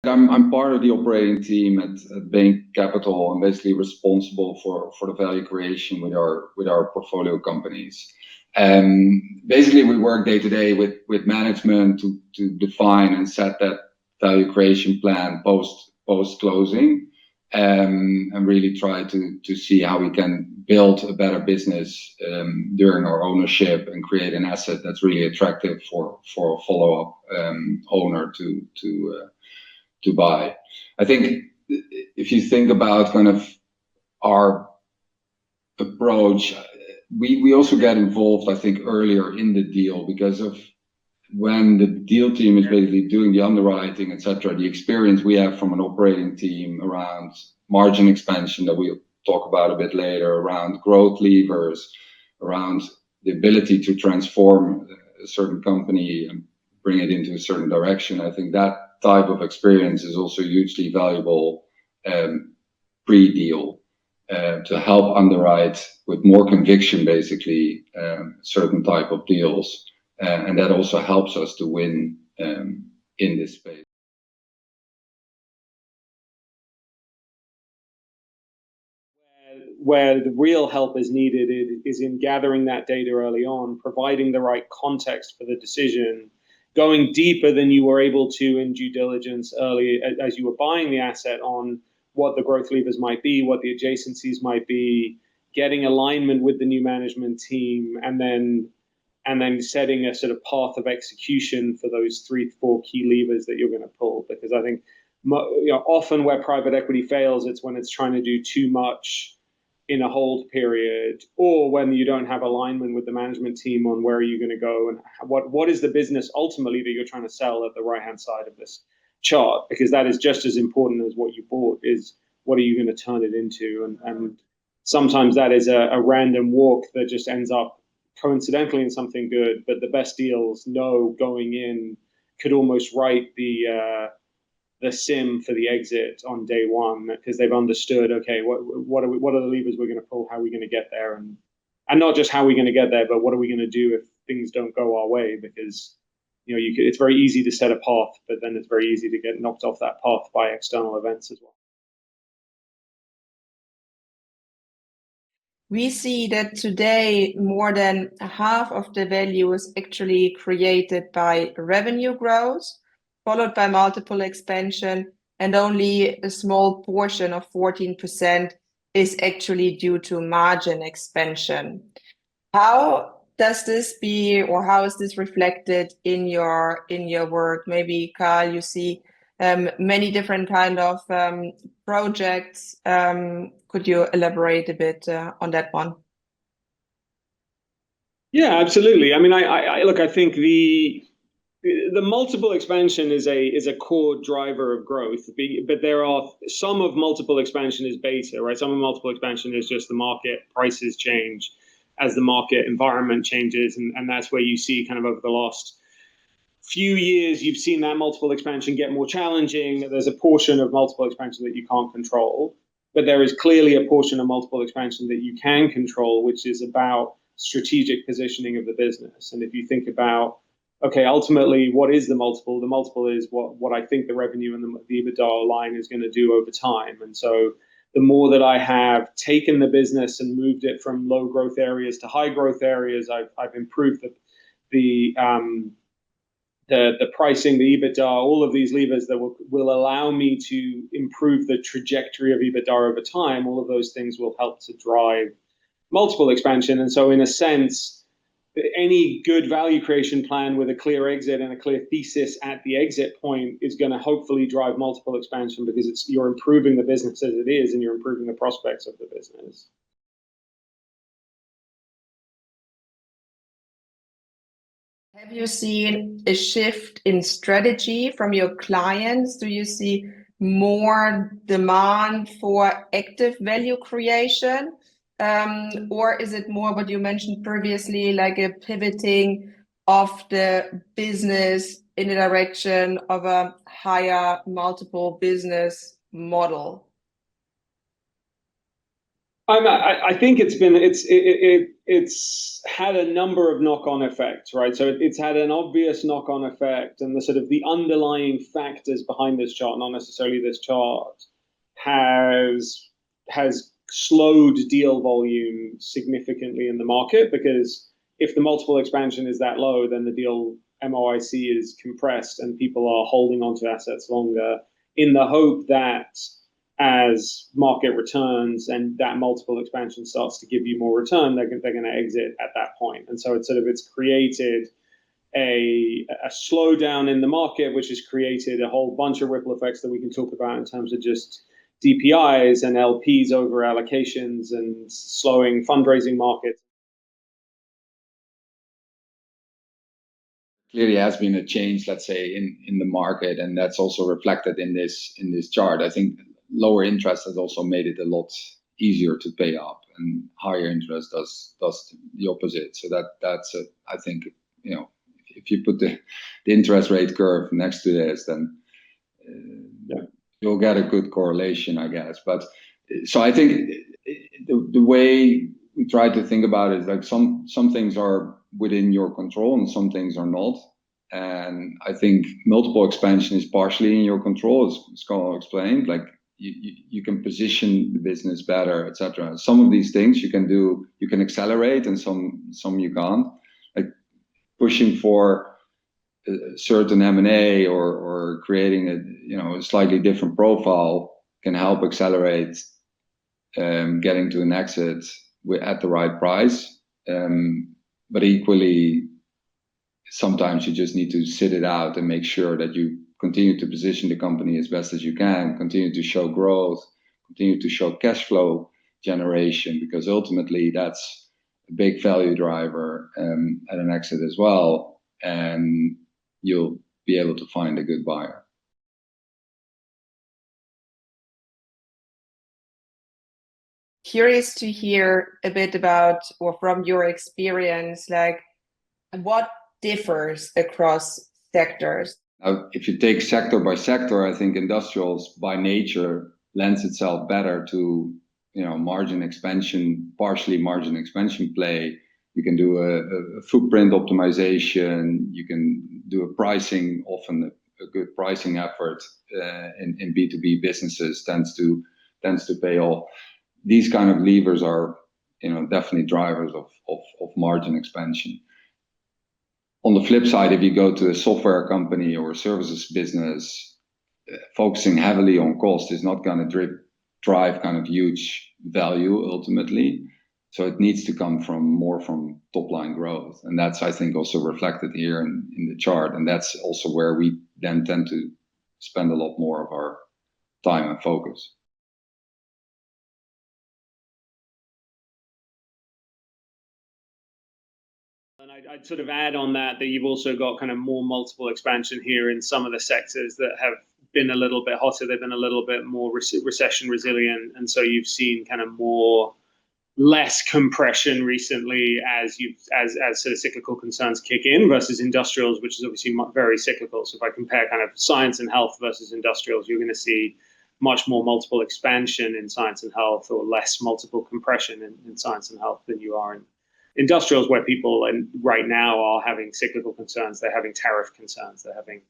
I'm part of the operating team at Bain Capital. I'm basically responsible for the value creation with our portfolio companies. Basically, we work day to day with management to define and set that value creation plan post closing, and really try to see how we can build a better business during our ownership and create an asset that's really attractive for a follow-up owner to buy. I think if you think about kind of our approach, we also get involved, I think, earlier in the deal, because of when the deal team is basically doing the underwriting, etc. The experience we have from an operating team around margin expansion that we'll talk about a bit later, around growth levers, around the ability to transform a certain company and bring it into a certain direction. I think that type of experience is also hugely valuable pre-deal to help underwrite with more conviction, basically, certain type of deals. And that also helps us to win in this space. Where the real help is needed is in gathering that data early on, providing the right context for the decision, going deeper than you were able to in due diligence early as you were buying the asset on what the growth levers might be, what the adjacencies might be, getting alignment with the new management team, and then setting a sort of path of execution for those 3-4 key levers that you're going to pull. Because I think often where private equity fails, it's when it's trying to do too much in a hold period, or when you don't have alignment with the management team on where are you going to go and what is the business ultimately that you're trying to sell at the right hand side of this chart, because that is just as important as what you bought is what are you going to turn it into. And sometimes that is a random walk that just ends up coincidentally in something good, but the best deals know going in could almost write the sim for the exit on day one, because they've understood, okay, what are the levers we're going to pull, how are we going to get there, and not just how are we going to get there, but what are we going to do if things don't go our way, because it's very easy to set a path, but then it's very easy to get knocked off that path by external events as well. We see that today more than half of the value is actually created by revenue growth, followed by multiple expansion, and only a small portion of 14% is actually due to margin expansion. How does this be, or how is this reflected in your work? Maybe, Carl, you see many different kind of projects. Could you elaborate a bit on that one? Yeah, absolutely. I mean, I think the multiple expansion is a core driver of growth, but there are some of multiple expansion is beta, right? Some of multiple expansion is just the market prices change as the market environment changes, and that's where you see kind of over the last few years, you've seen that multiple expansion get more challenging. There's a portion of multiple expansion that you can't control, but there is clearly a portion of multiple expansion that you can control, which is about strategic positioning of the business. And if you think about, okay, ultimately, what is the multiple? The multiple is what I think the revenue and the EBITDA line is going to do over time. And so the more that I have taken the business and moved it from low growth areas to high growth areas, I've improved the pricing, the EBITDA, all of these levers that will allow me to improve the trajectory of EBITDA over time. All of those things will help to drive multiple expansion. And so in a sense, any good value creation plan with a clear exit and a clear thesis at the exit point is going to hopefully drive multiple expansion, because you're improving the business as it is and you're improving the prospects of the business. Have you seen a shift in strategy from your clients? Do you see more demand for active value creation? Or is it more what you mentioned previously, like a pivoting of the business in the direction of a higher multiple business model? I think it's had a number of knock-on effects, right? So it's had an obvious knock-on effect, and the sort of the underlying factors behind this chart, not necessarily this chart, has slowed deal volume significantly in the market, because if the multiple expansion is that low, then the deal MOIC is compressed and people are holding onto assets longer in the hope that as market returns and that multiple expansion starts to give you more return, they're going to exit at that point. And so it's created a slowdown in the market, which has created a whole bunch of ripple effects that we can talk about in terms of just DPIs and LPs over allocations and slowing fundraising markets. Clearly has been a change, let's say, in the market, and that's also reflected in this chart. I think lower interest has also made it a lot easier to pay up, and higher interest does the opposite. So that's I think, you know, if you put the interest rate curve next to this, then you'll get a good correlation, I guess. But so I think the way we try to think about it is like some things are within your control and some things are not. And I think multiple expansion is partially in your control, as Carl explained. Like you can position the business better, etc. Some of these things you can do, you can accelerate, and some you can't. Like pushing for a certain M&A or creating a slightly different profile can help accelerate getting to an exit at the right price. But equally, sometimes you just need to sit it out and make sure that you continue to position the company as best as you can, continue to show growth, continue to show cash flow generation, because ultimately that's a big value driver at an exit as well, and you'll be able to find a good buyer. Curious to hear a bit about, or from your experience, like what differs across sectors. Now, if you take sector by sector, I think industrials by nature lends itself better to margin expansion, partially margin expansion play. You can do a footprint optimization. You can do a pricing, often a good pricing effort in B2B businesses tends to pay off. These kind of levers are definitely drivers of margin expansion. On the flip side, if you go to a software company or a services business, focusing heavily on cost is not going to drive kind of huge value ultimately. So it needs to come more from top line growth. And that's, I think, also reflected here in the chart. And that's also where we then tend to spend a lot more of our time and focus. And I'd sort of add on that you've also got kind of more multiple expansion here in some of the sectors that have been a little bit hotter. They've been a little bit more recession resilient. And so you've seen kind of less compression recently as sort of cyclical concerns kick in, versus industrials, which is obviously very cyclical. So if I compare kind of science and health versus industrials, you're going to see much more multiple expansion in science and health, or less multiple compression in science and health than you are in industrials, where people right now are having cyclical concerns. They're having tariff concerns. They're having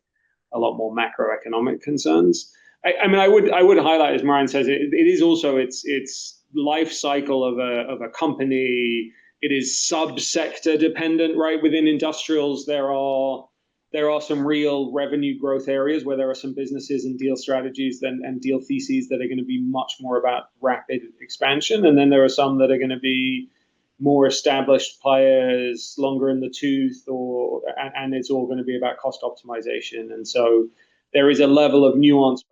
a lot more macroeconomic concerns. I mean, I would highlight, as Merijn says, it is also its life cycle of a company. It is subsector dependent, right? Within industrials, there are some real revenue growth areas where there are some businesses and deal strategies and deal theses that are going to be much more about rapid expansion, and then there are some that are going to be more established players, longer in the tooth, and it's all going to be about cost optimization. And so there is a level of nuance.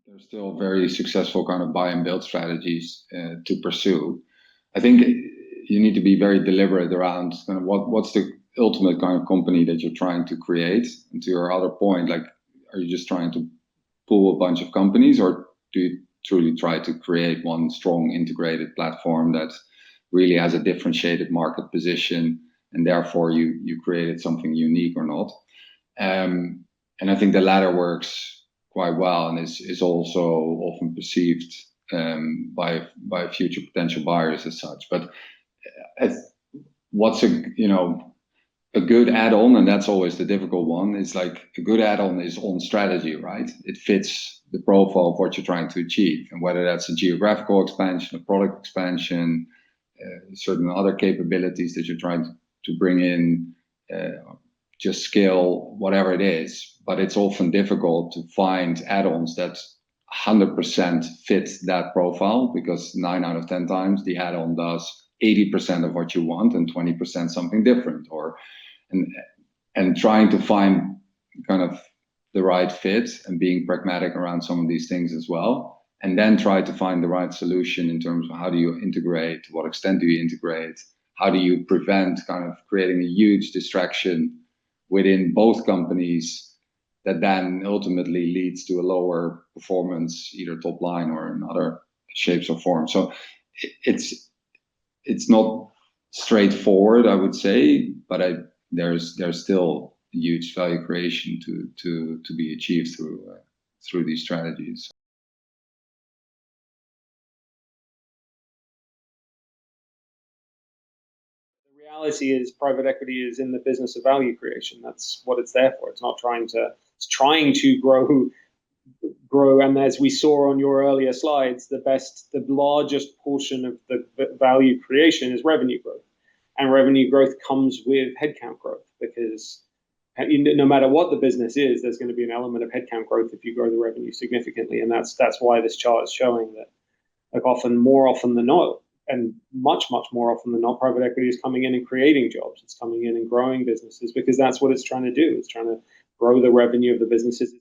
There's still very successful kind of buy and build strategies to pursue. I think you need to be very deliberate around kind of what's the ultimate kind of company that you're trying to create. And to your other point, like, are you just trying to pull a bunch of companies, or do you truly try to create one strong integrated platform that really has a differentiated market position, and therefore you created something unique or not? I think the latter works quite well and is also often perceived by future potential buyers as such. But what's a good add-on, and that's always the difficult one, is like a good add-on is on strategy, right? It fits the profile of what you're trying to achieve, and whether that's a geographical expansion, a product expansion, certain other capabilities that you're trying to bring in, just scale, whatever it is. But it's often difficult to find add-ons that 100% fit that profile, because 9 out of 10 times the add-on does 80% of what you want and 20% something different, and trying to find kind of the right fit and being pragmatic around some of these things as well, and then try to find the right solution in terms of how do you integrate, to what extent do you integrate, how do you prevent kind of creating a huge distraction within both companies that then ultimately leads to a lower performance, either top line or in other shapes or forms. So it's not straightforward, I would say, but there's still huge value creation to be achieved through these strategies. The reality is private equity is in the business of value creation. That's what it's there for. It's not trying to grow. And as we saw on your earlier slides, the largest portion of the value creation is revenue growth. And revenue growth comes with headcount growth, because no matter what the business is, there's going to be an element of headcount growth if you grow the revenue significantly. And that's why this chart is showing that, like, more often than not, and much more often than not, private equity is coming in and creating jobs. It's coming in and growing businesses, because that's what it's trying to do. It's trying to grow the revenue of the businesses.